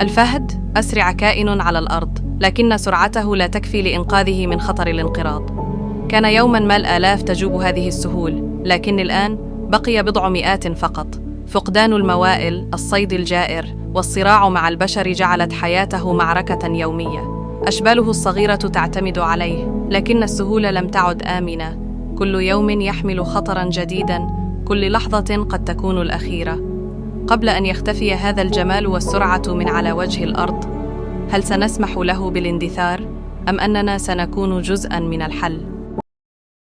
الفهد أسرع كائن على الأرض، لكن سرعته لا تكفي لإنقاذه من خطر الانقراض. كان يوماً ما الآلاف تجوب هذه السهول، لكن الآن بقي بضع مئات فقط. فقدان الموائل، الصيد الجائر، والصراع مع البشر جعلت حياته معركة يومية. أشباله الصغيرة تعتمد عليه، لكن السهول لم تعد آمنة. كل يوم يحمل خطراً جديداً، كل لحظة قد تكون الأخيرة. قبل أن يختفي هذا الجمال والسرعة من على وجه الأرض، هل سنسمح له بالاندثار؟ أم أننا سنكون جزءاً من الحل؟